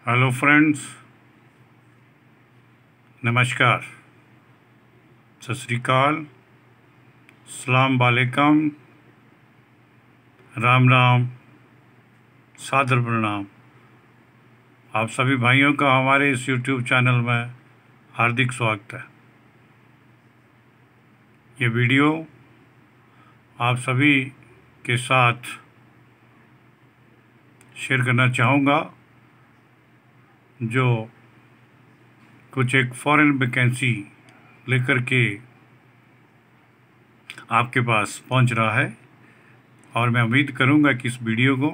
Hello friends, नमस्कार, सत श्री अकाल, सलाम वालेकुम, राम राम, सादर प्रणाम। आप सभी भाइयों का हमारे इस YouTube चैनल में हार्दिक स्वागत है। ये वीडियो आप सभी के साथ शेयर करना चाहूँगा जो कुछ एक फॉरेन वैकेंसी लेकर के आपके पास पहुंच रहा है, और मैं उम्मीद करूंगा कि इस वीडियो को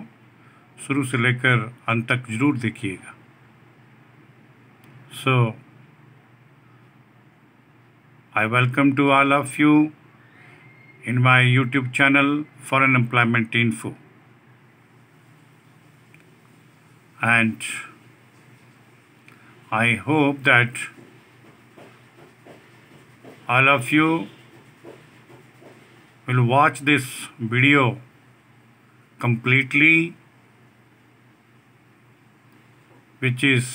शुरू से लेकर अंत तक ज़रूर देखिएगा। So I welcome to all of you in my YouTube channel foreign employment info, and I hope that all of you will watch this video completely, which is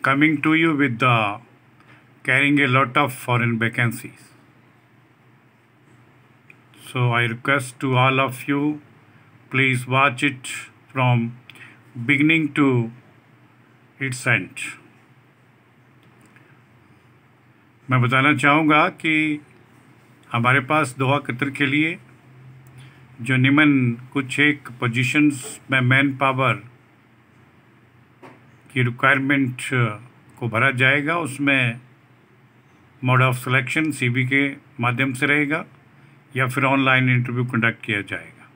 coming to you with the carrying a lot of foreign vacancies. So I request to all of you, please watch it from beginning to its end. मैं बताना चाहूँगा कि हमारे पास Doha Qatar के लिए जो निम्न कुछ एक पोजीशंस में मैन पावर की रिक्वायरमेंट को भरा जाएगा, उसमें मोड ऑफ सिलेक्शन सीवी के माध्यम से रहेगा या फिर ऑनलाइन इंटरव्यू कंडक्ट किया जाएगा।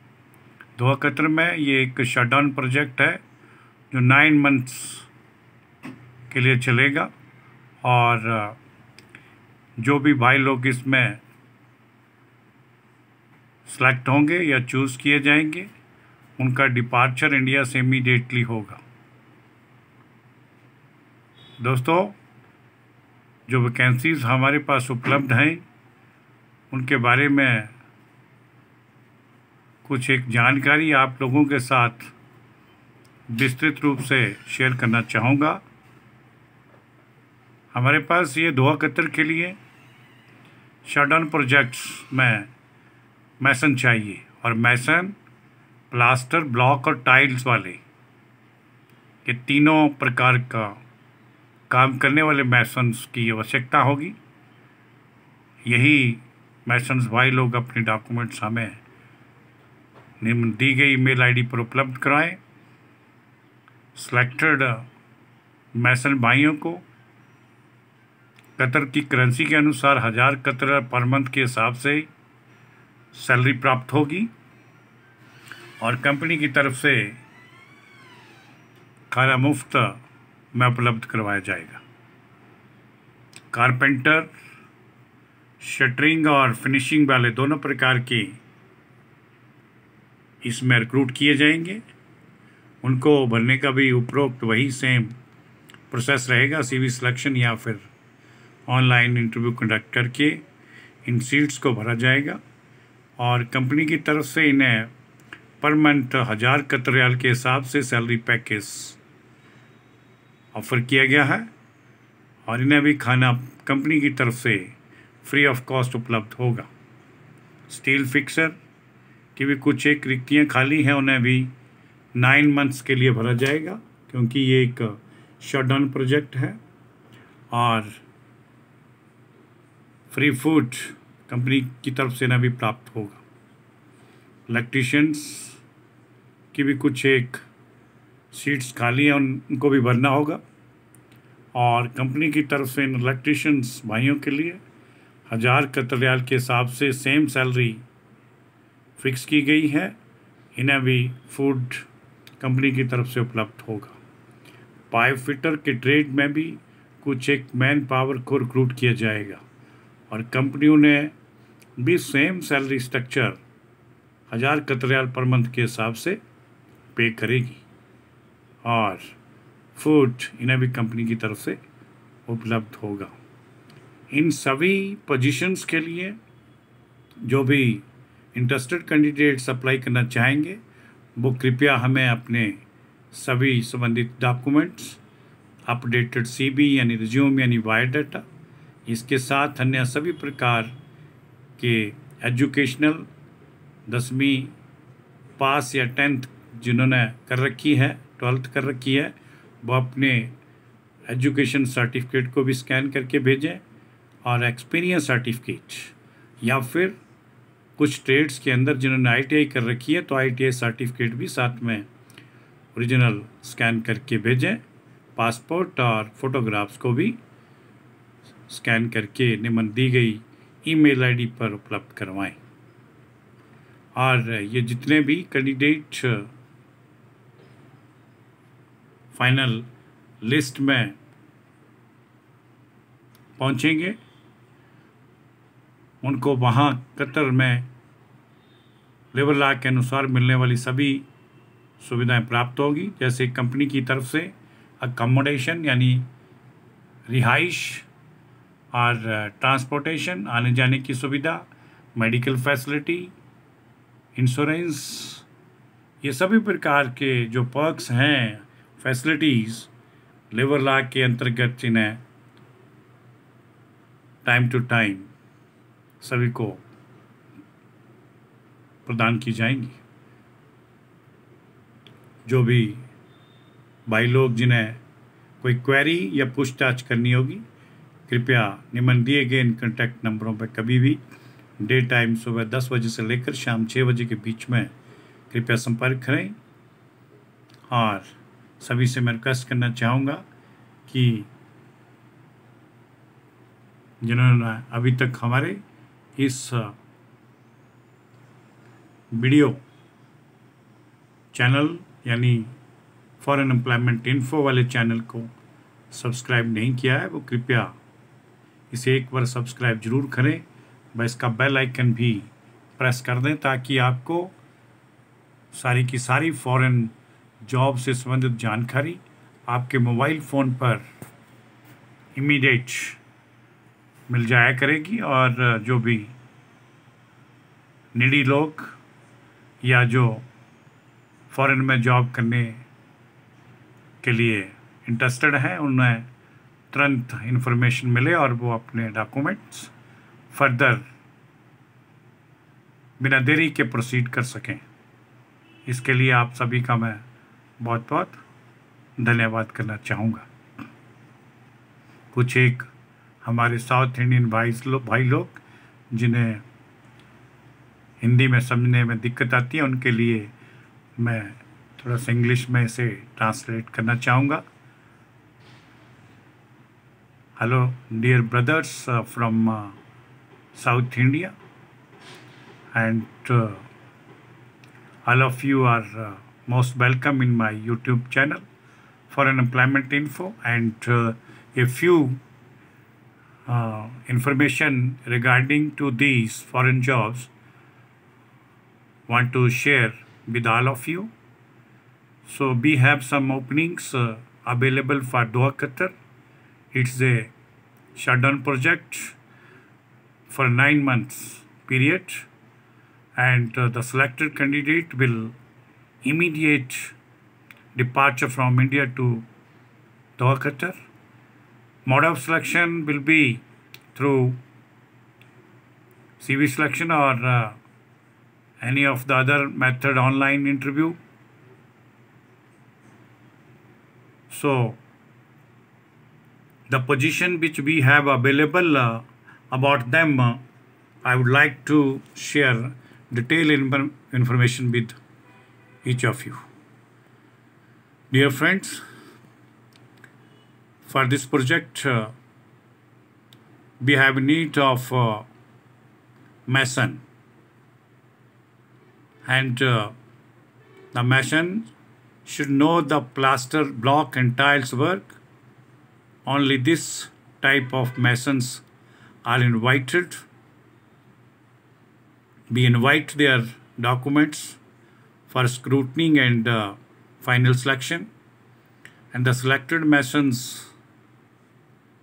दोहा कतर में ये एक शटडाउन प्रोजेक्ट है जो 9 मंथ्स के लिए चलेगा, और जो भी भाई लोग इसमें सेलेक्ट होंगे या चूज़ किए जाएंगे उनका डिपार्चर इंडिया से इमीडिएटली होगा। दोस्तों, जो वैकेंसीज़ हमारे पास उपलब्ध हैं उनके बारे में कुछ एक जानकारी आप लोगों के साथ विस्तृत रूप से शेयर करना चाहूँगा। हमारे पास ये दोहा कतर के लिए शटडाउन प्रोजेक्ट्स में मैसन चाहिए, और मैसन, प्लास्टर, ब्लॉक और टाइल्स वाले ये तीनों प्रकार का काम करने वाले मैसन्स की आवश्यकता होगी। यही मैसन्स भाई लोग अपने डॉक्यूमेंट्स हमें निम्न दी गई ईमेल आईडी पर उपलब्ध कराएं। सिलेक्टेड मैसन भाइयों को कतर की करेंसी के अनुसार 1000 कतर पर मंथ के हिसाब से सैलरी प्राप्त होगी, और कंपनी की तरफ से खाना मुफ्त में उपलब्ध करवाया जाएगा। कारपेंटर, शटरिंग और फिनिशिंग वाले दोनों प्रकार के इसमें रिक्रूट किए जाएंगे। उनको भरने का भी उपरोक्त वही सेम प्रोसेस रहेगा, सीवी सिलेक्शन या फिर ऑनलाइन इंटरव्यू कंडक्ट करके इन सीट्स को भरा जाएगा, और कंपनी की तरफ से इन्हें पर मंथ 1000 कतर रियाल के हिसाब से सैलरी पैकेज ऑफ़र किया गया है, और इन्हें भी खाना कंपनी की तरफ से फ्री ऑफ कॉस्ट उपलब्ध होगा। स्टील फिक्सर की भी कुछ एक रिक्तियाँ खाली हैं, उन्हें भी 9 मंथ्स के लिए भरा जाएगा, क्योंकि ये एक शटडाउन प्रोजेक्ट है, और फ्री फूड कंपनी की तरफ से ना भी प्राप्त होगा। इलेक्ट्रीशियंस की भी कुछ एक सीट्स खाली हैं, उनको भी भरना होगा, और कंपनी की तरफ से इन इलेक्ट्रीशियंस भाइयों के लिए 1000 कतर रियाल के हिसाब से सेम सैलरी फिक्स की गई है। इन्हें भी फूड कंपनी की तरफ से उपलब्ध होगा। पाइप फिटर के ट्रेड में भी कुछ एक मैन पावर को रिक्रूट किया जाएगा, और कंपनियों ने भी same salary structure 1000 Qatar riyal per month के हिसाब से पे करेगी, और फूड इन्हें भी कंपनी की तरफ से उपलब्ध होगा। इन सभी पोजीशंस के लिए जो भी इंटरेस्टेड कैंडिडेट्स अप्लाई करना चाहेंगे वो कृपया हमें अपने सभी संबंधित डॉक्यूमेंट्स, अपडेटेड सीवी यानी रिज्यूम यानी बायोडाटा, इसके साथ अन्य सभी प्रकार के एजुकेशनल 10वीं पास या 10th जिन्होंने कर रखी है, 12th कर रखी है, वो अपने एजुकेशन सर्टिफिकेट को भी स्कैन करके भेजें, और एक्सपीरियंस सर्टिफिकेट या फिर कुछ ट्रेड्स के अंदर जिन्होंने ITI कर रखी है तो ITI सर्टिफिकेट भी साथ में ओरिजिनल स्कैन करके भेजें। पासपोर्ट और फोटोग्राफ्स को भी स्कैन करके निम्न दी गई ईमेल ID पर उपलब्ध करवाएं। और ये जितने भी कैंडिडेट फाइनल लिस्ट में पहुंचेंगे उनको वहाँ कतर में लेबर लॉ के अनुसार मिलने वाली सभी सुविधाएं प्राप्त होगी, जैसे कंपनी की तरफ से अकोमोडेशन यानी रिहाइश और ट्रांसपोर्टेशन, आने जाने की सुविधा, मेडिकल फैसिलिटी, इंश्योरेंस, ये सभी प्रकार के जो पर्क्स हैं, फैसिलिटीज़ लेबर लॉ के अंतर्गत इन्हें टाइम टू टाइम सभी को प्रदान की जाएंगी। जो भी भाई लोग जिन्हें कोई क्वेरी या पूछताछ करनी होगी, कृपया निम्न दिए गए इन कॉन्टैक्ट नंबरों पर कभी भी डे टाइम सुबह 10 बजे से लेकर शाम 6 बजे के बीच में कृपया संपर्क करें। और सभी से मैं रिक्वेस्ट करना चाहूँगा कि जिन्होंने अभी तक हमारे इस वीडियो चैनल यानी फॉरेन एम्प्लॉयमेंट इन्फो वाले चैनल को सब्सक्राइब नहीं किया है, वो कृपया इसे एक बार सब्सक्राइब जरूर करें, व इसका बेल आइकन भी प्रेस कर दें ताकि आपको सारी की सारी फॉरेन जॉब से संबंधित जानकारी आपके मोबाइल फ़ोन पर इमीडिएट मिल जाया करेगी। और जो भी नीडी लोग या जो फॉरेन में जॉब करने के लिए इंटरेस्टेड हैं उन्हें तुरंत इन्फॉर्मेशन मिले और वो अपने डॉक्यूमेंट्स फर्दर बिना देरी के प्रोसीड कर सकें। इसके लिए आप सभी का मैं बहुत बहुत धन्यवाद करना चाहूँगा। कुछ एक हमारे साउथ इंडियन भाई लोग जिन्हें हिंदी में समझने में दिक्कत आती है, उनके लिए मैं थोड़ा सा इंग्लिश में इसे ट्रांसलेट करना चाहूँगा। Hello dear brothers from South India, and all of you are most welcome in my YouTube channel Foreign Employment Info, and a few information regarding to these foreign jobs want to share with all of you. So we have some openings available for Doha, Qatar. It's a shutdown project for 9 months period, and the selected candidate will immediate departure from India to Doha, Qatar. Mode of selection will be through CV selection or any of the other method, online interview. So the position which we have available about them, I would like to share detailed information with each of you. Dear friends, for this project we have need of mason, and the mason should know the plaster, block and tiles work. Only this type of masons are invited. We invite their documents for scrutiny and final selection, and the selected masons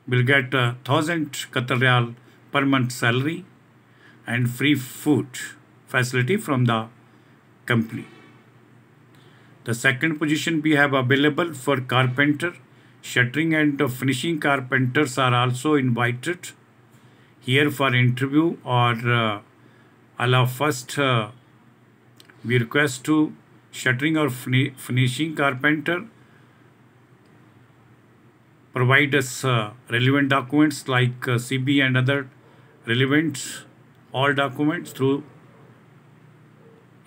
will get 1,000 Qatar Riyal per month salary and free food facility from the company. The second position we have available for carpenter, shuttering and finishing carpenters are also invited here for interview or allow first we request to shuttering or finishing carpenter provide us relevant documents like CB and other relevant all documents through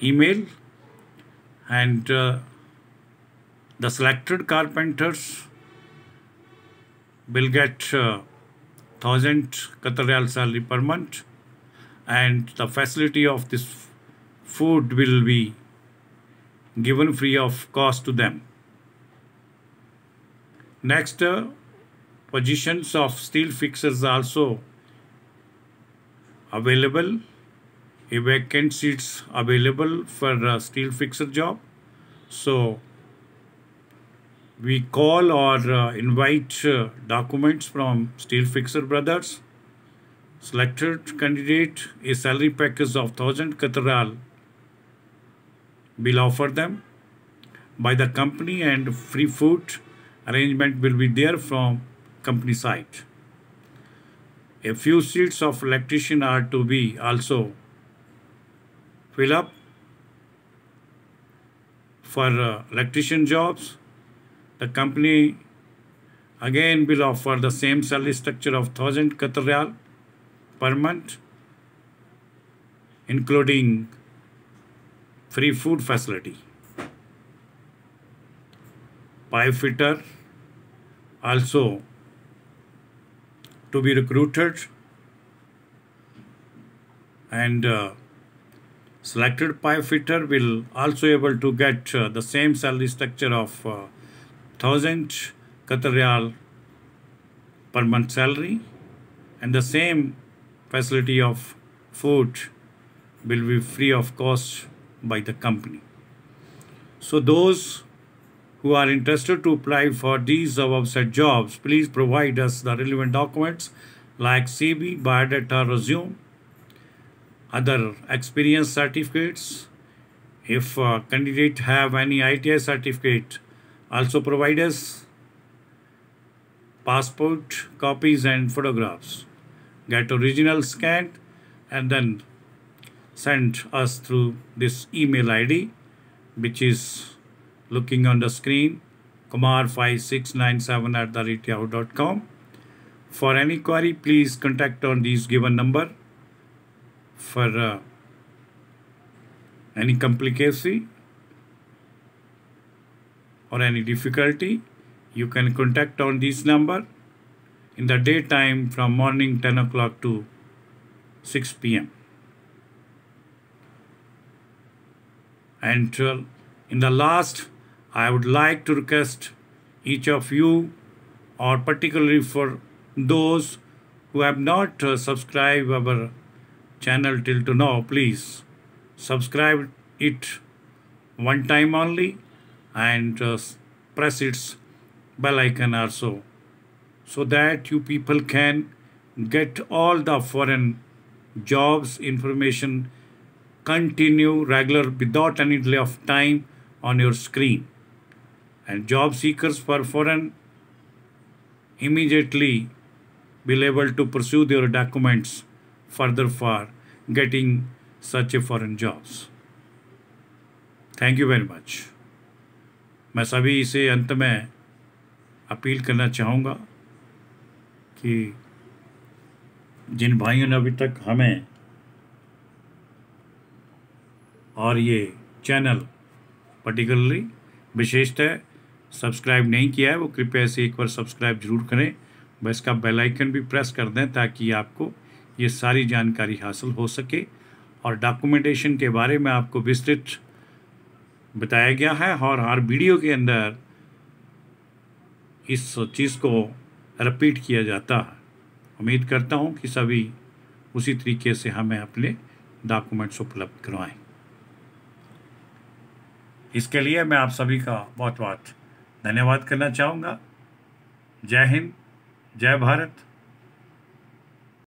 email, and the selected carpenters will get 1000 Qatar Riyal salary per month, and the facility of this food will be given free of cost to them. Next, positions of steel fixers also available. A vacant seats available for a steel fixer job. So we call or invite documents from steel fixer brothers. Selected candidate, a salary package of 1000 Qatar Riyal will offer them by the company, and free food arrangement will be there from company side. A few seats of electrician are to be also fill up for electrician jobs. The company again will offer the same salary structure of 1000 Qatar Riyal per month, including free food facility. Pipe fitter also to be recruited, and selected pipe fitter will also able to get the same salary structure of 1000 Qatar Riyal per month salary, and the same facility of food will be free of cost by the company. So those who are interested to apply for these above said jobs, please provide us the relevant documents like CV, biodata, resume, other experience certificates. If candidate have any ITI certificate, also provide us passport copies and photographs. Get original scanned and then send us through this email ID, which is looking on the screen, kumar5697@yahoo.com. For any query, please contact on these given number. For any complication or any difficulty, you can contact on this number in the daytime from morning 10 o'clock to 6 p.m. And in the last, I would like to request each of you, or particularly for those who have not subscribed our channel till to now, please subscribe it one time only, and press its bell icon also, so that you people can get all the foreign jobs information continue regular without any delay of time on your screen. And job seekers for foreign immediately will able to pursue their documents further for getting such a foreign jobs. Thank you very much. मैं सभी से अंत में appeal करना चाहूँगा कि जिन भाइयों ने अभी तक हमें और ये चैनल पर्टिकुलरली विशेषतः सब्सक्राइब नहीं किया है, वो कृपया से एक बार सब्सक्राइब जरूर करें। बस इसका बेल आइकन भी प्रेस कर दें ताकि आपको ये सारी जानकारी हासिल हो सके। और डॉक्यूमेंटेशन के बारे में आपको विस्तृत बताया गया है, और हर वीडियो के अंदर इस चीज़ को रिपीट किया जाता है। उम्मीद करता हूँ कि सभी उसी तरीके से हमें अपने डॉक्यूमेंट्स उपलब्ध करवाएं। इसके लिए मैं आप सभी का बहुत बहुत धन्यवाद करना चाहूँगा। जय हिंद, जय भारत।